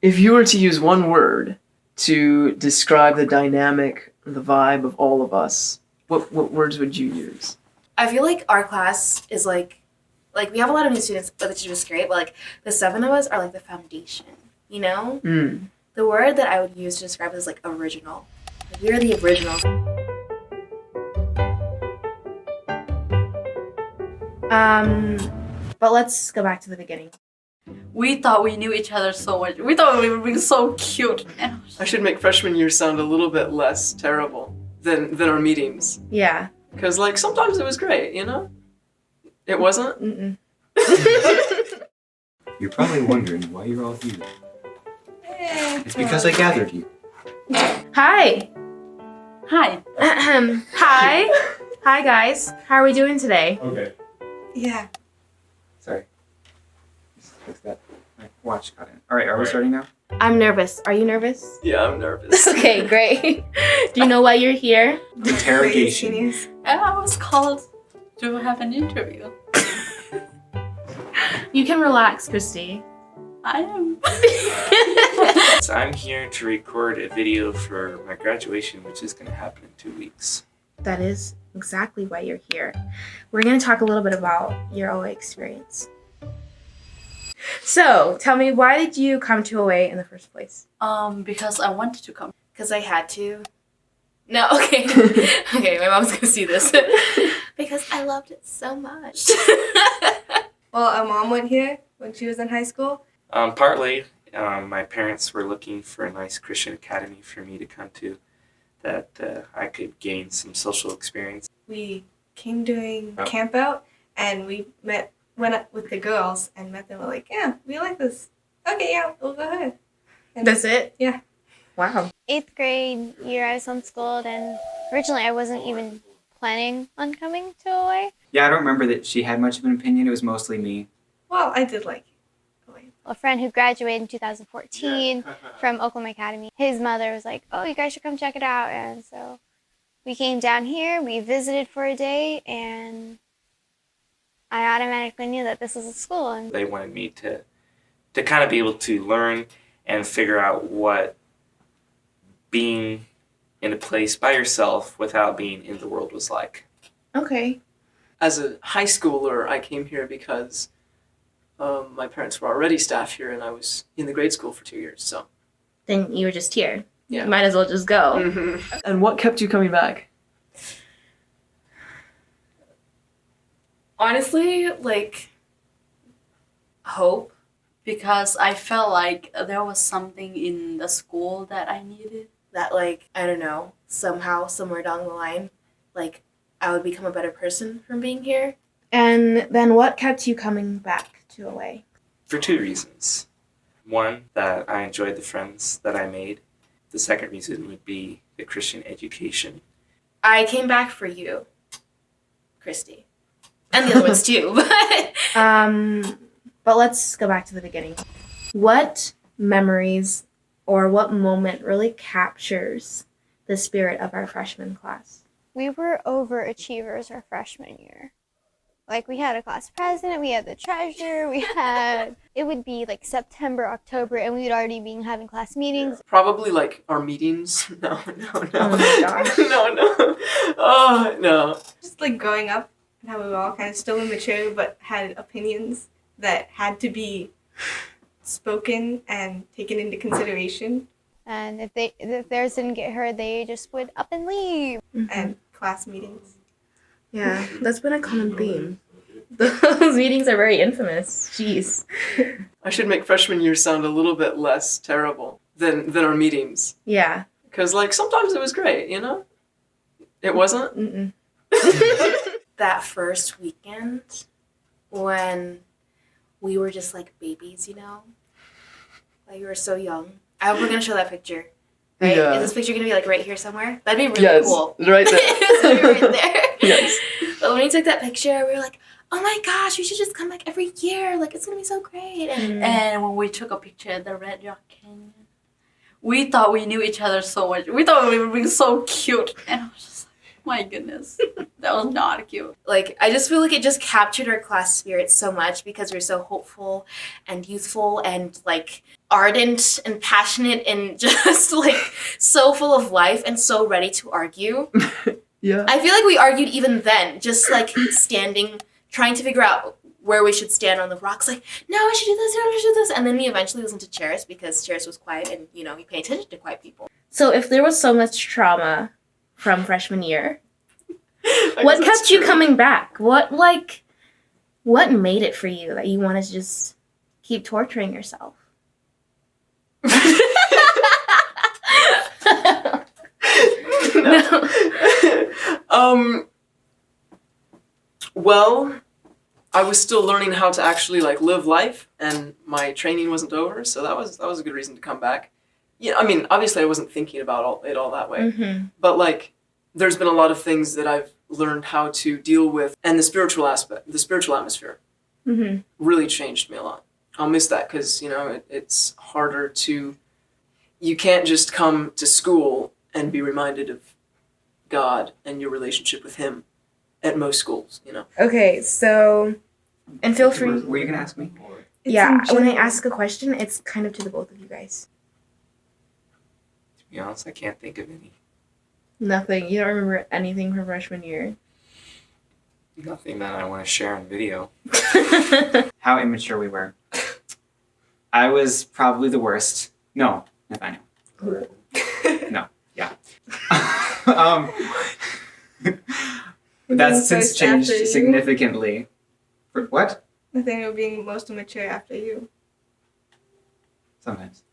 If you were to use one word to describe the dynamic, the vibe of all of us, what words would you use? I feel like our class is like we have a lot of new students, but it's just great. But like the 7 of us are like the foundation, you know? The word that I would use to describe it is like original. Like, we're the originals. But let's go back to the beginning. We thought we knew each other so much. We thought we were being so cute. I should make freshman year sound a little bit less terrible than our meetings. Yeah. Because, like, sometimes it was great, you know? It wasn't? Mm-mm. You're probably wondering why you're all here. It's because I gathered you. Hi. Hi. Hi. Hi, guys. How are we doing today? Okay. Yeah. Sorry. Just fix that. My watch got in. Alright, are we starting now? I'm nervous. Are you nervous? Yeah, I'm nervous. Okay, great. Do you know why you're here? Interrogation. And I was called to have an interview. You can relax, Christy. I am. So I'm here to record a video for my graduation, which is going to happen in 2 weeks. That is exactly why you're here. We're going to talk a little bit about your OA experience. So, tell me, why did you come to OA in the first place? Because I wanted to come. Because I had to. No, okay. Okay, my mom's going to see this. Because I loved it so much. Well, our mom went here when she was in high school. Partly, my parents were looking for a nice Christian academy for me to come to that I could gain some social experience. We came during camp out, and we went up with the girls and met them. We're like, yeah, we like this. Okay, yeah, we'll go ahead. And That's it? Yeah. Wow. 8th grade year I was homeschooled, and originally I wasn't even planning on coming to OA. Yeah, I don't remember that she had much of an opinion. It was mostly me. Well, I did like it. A friend who graduated in 2014 from Oklahoma Academy, his mother was like, oh, you guys should come check it out. And so we came down here, we visited for a day, and I automatically knew that this was a school. And They wanted me to kind of be able to learn and figure out what being in a place by yourself without being in the world was like. Okay. As a high schooler, I came here because my parents were already staff here, and I was in the grade school for 2 years, so. Then you were just here. Yeah. You might as well just go. Mm-hmm. And what kept you coming back? Honestly, like, hope. Because I felt like there was something in the school that I needed. That, like, I don't know, somehow, somewhere down the line, like, I would become a better person from being here. And then what kept you coming back to OA? For 2 reasons. One, that I enjoyed the friends that I made. The second reason would be the Christian education. I came back for you, Christy. And the other ones too. But let's go back to the beginning. What memories or what moment really captures the spirit of our freshman class? we were overachievers our freshman year. Like, we had a class president, we had the treasurer, it would be like September, October, and we'd already be having class meetings. Probably like our meetings. No. Oh my gosh. No. Oh, no. Just like growing up and how we were all kind of still immature but had opinions that had to be spoken and taken into consideration. And if theirs didn't get heard, they just would up and leave. Mm-hmm. And class meetings. Yeah, that's been a common theme. Those meetings are very infamous. Jeez. I should make freshman year sound a little bit less terrible than our meetings. Yeah. Because, like, sometimes it was great, you know? It wasn't? Mm-mm. That first weekend when we were just like babies, you know? Like, we were so young. I hope we're going to show that picture. Right? Yeah. Is this picture going to be, like, right here somewhere? That'd be really cool. Yes, right there. It's gonna be right there. Yes. But when we took that picture, we were like, oh my gosh, we should just come back every year. Like, it's going to be so great. And when we took a picture at the Red Rock Canyon, we thought we knew each other so much. We thought we were being so cute. And I was just My goodness. That was not cute. Like, I just feel like it just captured our class spirit so much because we're so hopeful and youthful and like ardent and passionate and just like so full of life and so ready to argue. Yeah. I feel like we argued even then, just like standing, trying to figure out where we should stand on the rocks. Like, no, I should do this, no, I should do this. And then we eventually listened to Cheris because Cheris was quiet and, you know, we pay attention to quiet people. So if there was so much trauma from freshman year, what kept you coming back? What made it for you that you wanted to just keep torturing yourself? No. Well, I was still learning how to actually like live life, and my training wasn't over, so that was a good reason to come back. Yeah, I mean, obviously, I wasn't thinking about it all that way, Mm-hmm. but like, there's been a lot of things that I've learned how to deal with, and the spiritual aspect, the spiritual atmosphere, Mm-hmm. really changed me a lot. I'll miss that because it's harder to. You can't just come to school and be reminded of God and your relationship with Him at most schools. Okay, so, and feel free. Were you gonna ask me? Yeah, when I ask a question, it's kind of to the both of you guys. To be honest, I can't think of any. Nothing. You don't remember anything from freshman year. Nothing that I want to share on video. How immature we were. I was probably the worst. No, Nathaniel. No, yeah. That's since First changed after you. significantly. For what? Nathaniel being most immature after you. Sometimes.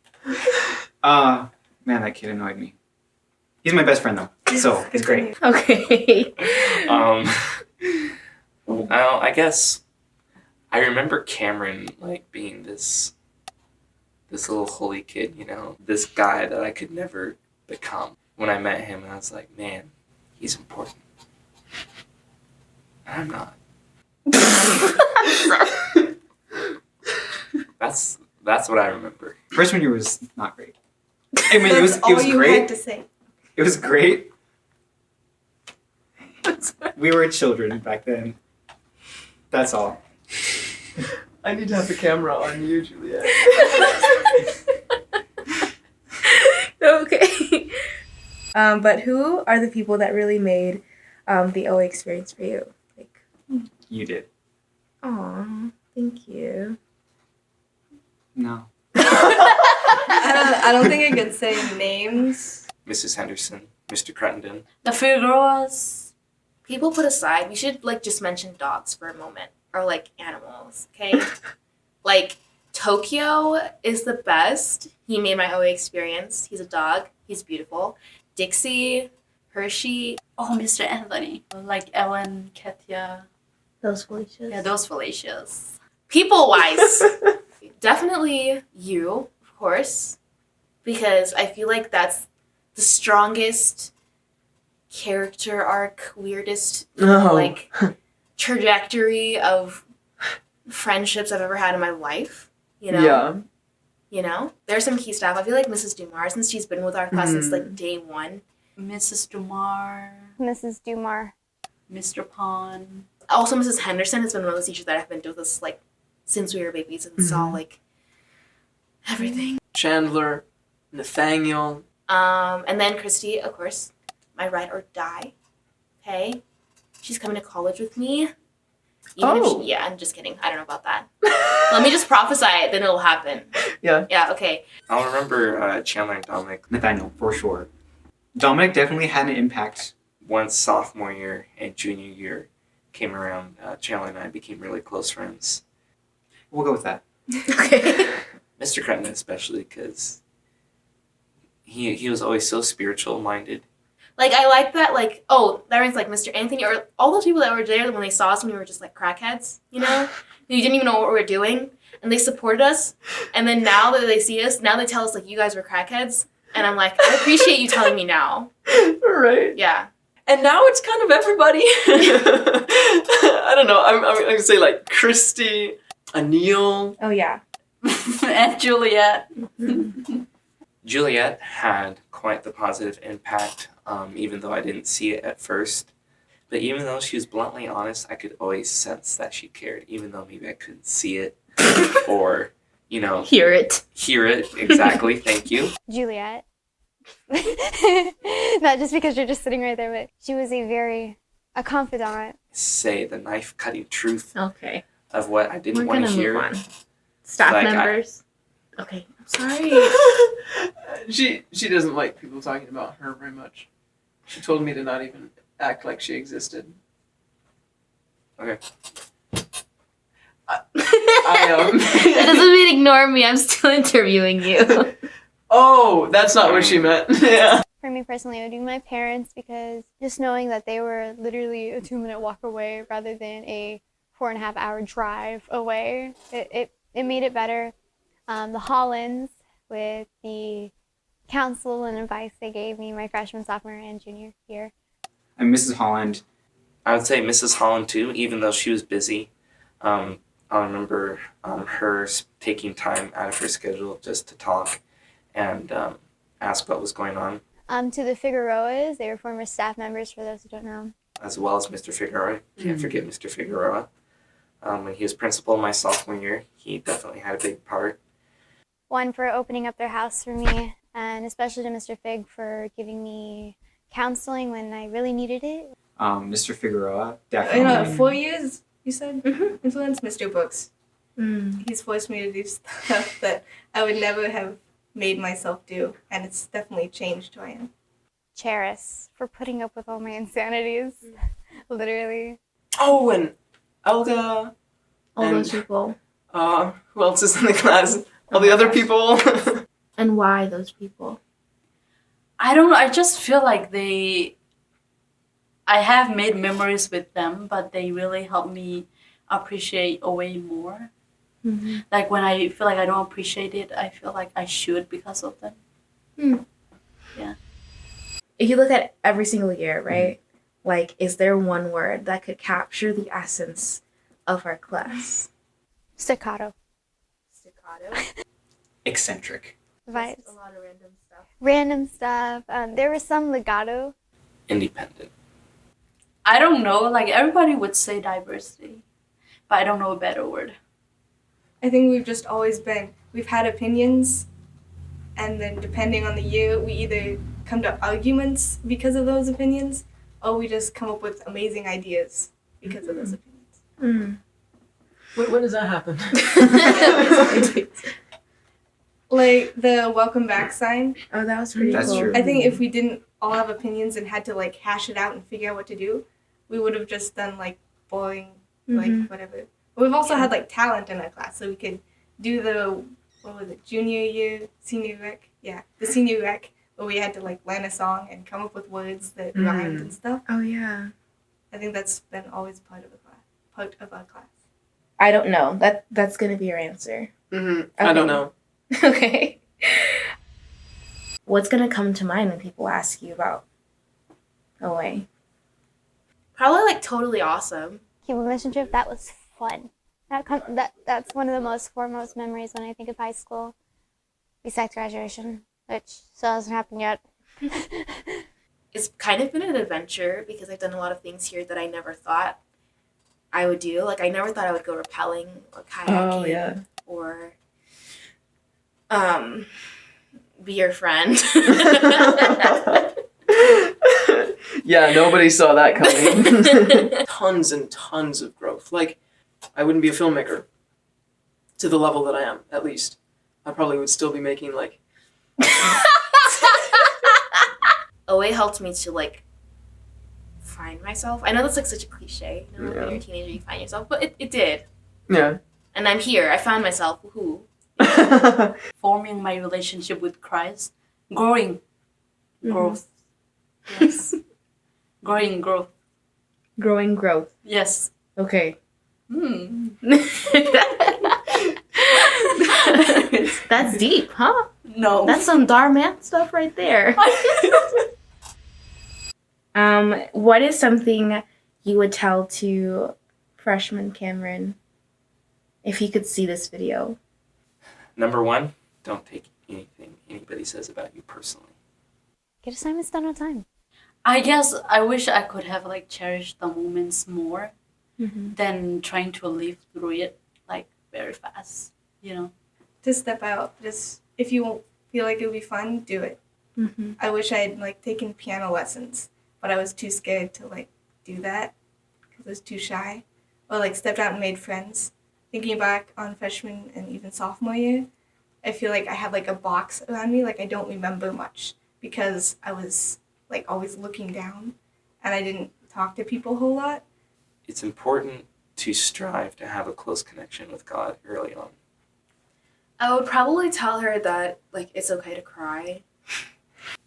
Man, that kid annoyed me. He's my best friend though, so it's great. Okay. Well, I guess I remember Cameron like being this little holy kid, this guy that I could never become. When I met him, I was like, man, he's important. And I'm not. That's what I remember. Freshman year was not great. I mean, That's it was all you great. had to say. It was great. We were children back then. That's all. I need to have the camera on you, Juliette. Okay. But who are the people that really made the OA experience for you? Like, You did. aw, thank you. No. I don't think I could say names. Mrs. Henderson, Mr. Crittenden. The Figueroas. People put aside, we should like just mention dogs for a moment, or like animals, okay? Like Tokyo is the best. He made my OA experience. He's a dog. He's beautiful. Dixie, Hershey. Oh, Mr. Anthony. Like Ellen, Katia. Those Felicias. Yeah, those Felicias. People-wise, definitely you, of course, because I feel like that's the strongest character arc, weirdest No. like trajectory of friendships I've ever had in my life. Yeah. There's some key stuff. I feel like Mrs. Dumar, since she's been with our class since like day one. Mrs. Dumar. Mrs. Dumar. Mr. Pond. Also, Mrs. Henderson has been one of those teachers that have been with us like since we were babies and saw like everything. Chandler, Nathaniel. And then Christy, of course, my ride or die. Okay, she's coming to college with me. Yeah, I'm just kidding. I don't know about that. Let me just prophesy it, then it'll happen. Yeah. Yeah. Okay. I'll remember Chandler and Dominic Nathaniel, for sure. Dominic definitely had an impact. once sophomore year and junior year came around. Chandler and I became really close friends. We'll go with that. Okay. Mr. Crittenden especially because he was always so spiritual minded. Like, I like that, like, oh, that means, like, Mr. Anthony, or all those people that were there when they saw us when we were just, like, crackheads, who didn't even know what we were doing, and they supported us, and then now that they see us, now they tell us, like, you guys were crackheads, and I'm like, I appreciate you telling me now. Right. Yeah. And now it's kind of everybody. I don't know. I'm going to say, like, Christy, Anil. Oh, yeah. And Juliette. Juliette had quite the positive impact even though I didn't see it at first. But even though she was bluntly honest, I could always sense that she cared, even though maybe I couldn't see it or, Hear it. hear it. Exactly. Thank you. Juliette. Not just because you're just sitting right there, but she was a confidant. Say the knife cutting truth Okay. of what I didn't We're want gonna to hear. move on. Staff Like, members. Okay. I'm sorry. She doesn't like people talking about her very much. She told me to not even act like she existed. Okay. That doesn't mean ignore me. I'm still interviewing you. Oh, that's not what she meant. Yeah. For me personally, it would be my parents, because just knowing that they were literally a 2-minute walk away rather than a 4.5-hour drive away, it made it better. The Hollands, with the counsel and advice they gave me my freshman, sophomore, and junior year. And Mrs. Holland, I would say Mrs. Holland too, even though she was busy. I remember her taking time out of her schedule just to talk and ask what was going on, To the Figueroas, they were former staff members, for those who don't know. as well as Mr. Figueroa. Can't forget Mr. Figueroa. When he was principal my sophomore year, he definitely had a big part. One, for opening up their house for me, and especially to Mr. Fig for giving me counseling when I really needed it. Mr. Figueroa, In definitely. 4 years, you said? Influence Mr. Books. Mm. He's forced me to do stuff that I would never have made myself do, and it's definitely changed who I am. Cheris, for putting up with all my insanities. Literally. Oh, and Elga. All And- those people. Who else is in the class? All the other people. And why those people? I don't know. I just feel like I have made memories with them, but they really help me appreciate OA more. Mm-hmm. Like when I feel like I don't appreciate it, I feel like I should because of them. If you look at every single year, right? Like, is there one word that could capture the essence of our class? Staccato. Staccato. Eccentric. Vibes. A lot of random stuff. Random stuff. There was some legato. Independent. I don't know. Like everybody would say diversity, but I don't know a better word. I think we've had opinions, and then depending on the year, we either come to arguments because of those opinions, or we just come up with amazing ideas because of those opinions. Mm. when does that happen? Like the welcome back sign. Oh, that was pretty That's cool. true. I think if we didn't all have opinions and had to like hash it out and figure out what to do, we would have just done like boring, like whatever. But we've also had like talent in our class, so we could do junior year, senior rec? Yeah, the senior rec, where we had to like learn a song and come up with words that rhymed and stuff. Oh, yeah. I think that's been always part of our class. I don't know. That's going to be your answer. I don't know. Okay. What's going to come to mind when people ask you about OA? Probably like totally awesome. Cuban mission trip, that was fun. That's one of the most foremost memories when I think of high school, besides graduation, which still hasn't happened yet. It's kind of been an adventure because I've done a lot of things here that I never thought I would do. Like I never thought I would go rappelling or kayaking or be your friend. Yeah, nobody saw that coming. Tons and tons of growth. Like, I wouldn't be a filmmaker to the level that I am, at least. I probably would still be making, like... OA helped me to, like, find myself. I know that's, like, such a cliche. You know, Yeah. when you're a teenager, you find yourself. But it did. Yeah. And I'm here. I found myself. Woohoo. Forming my relationship with Christ, growing, Mhm. growth. Yes. Growing growth. Growing growth. Yes. Okay. That's deep, huh? No. That's some Dharma stuff right there. What is something you would tell to freshman Cameron if he could see this video? Number one, don't take anything anybody says about you personally. Get assignments done on time. I guess I wish I could have like cherished the moments more Mm-hmm. than trying to live through it like very fast, you know. To step out, just if you won't feel like it would be fun, do it. Mm-hmm. I wish I had like taken piano lessons, but I was too scared to like do that because I was too shy. Or like stepped out and made friends. Thinking back on freshman and even sophomore year, I feel like I had like a box around me, like I don't remember much because I was like always looking down and I didn't talk to people a whole lot. It's important to strive to have a close connection with God early on. I would probably tell her that like it's okay to cry.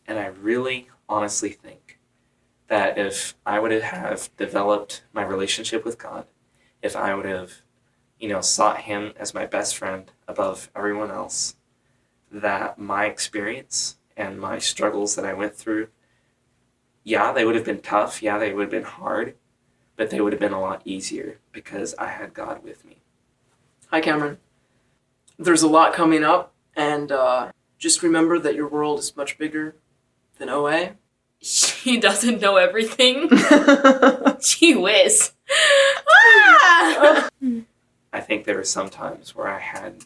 And I really honestly think that if I would have developed my relationship with God, if I would have, sought Him as my best friend above everyone else, that my experience and my struggles that I went through, yeah, they would have been tough. Yeah, they would have been hard, but they would have been a lot easier because I had God with me. Hi, Cameron. There's a lot coming up, and just remember that your world is much bigger than OA. She doesn't know everything. Gee whiz. Ah! I think there were some times where I had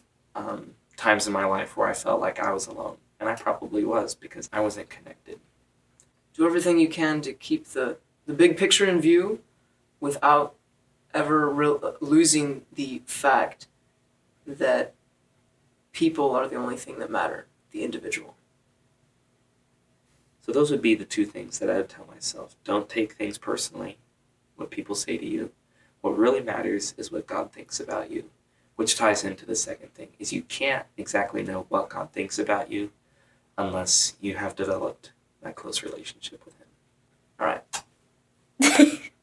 times in my life where I felt like I was alone, and I probably was because I wasn't connected. Do everything you can to keep the big picture in view without ever losing the fact that people are the only thing that matter, the individual. So those would be the two things that I would tell myself. Don't take things personally, what people say to you. What really matters is what God thinks about you, which ties into the second thing, is you can't exactly know what God thinks about you unless you have developed that close relationship with Him. All right.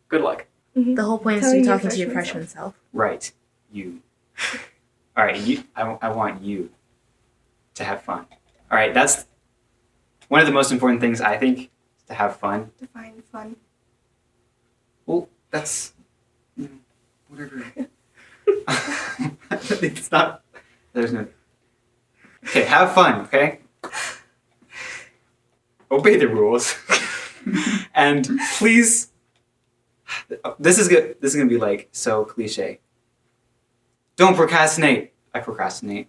Good luck. The whole point is to Telling be your talking to your freshman freshman self. Right. You. All right. I want you to have fun. All right. That's one of the most important things, I think, is to have fun. Define fun. Well, that's whatever. It's not. There's no. Okay, have fun. Okay. Obey the rules, and please. This is good. This is gonna be like so cliche. Don't procrastinate. I procrastinate.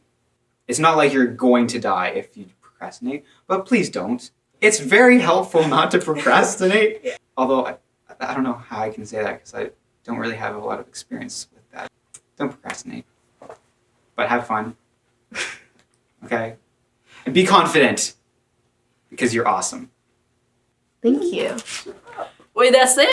It's not like you're going to die if you procrastinate, but please don't. It's very helpful not to procrastinate. Although I don't know how I can say that because I don't really have a lot of experience with that. Don't procrastinate, but have fun. Okay, and be confident because you're awesome. Thank you. Wait, that's it?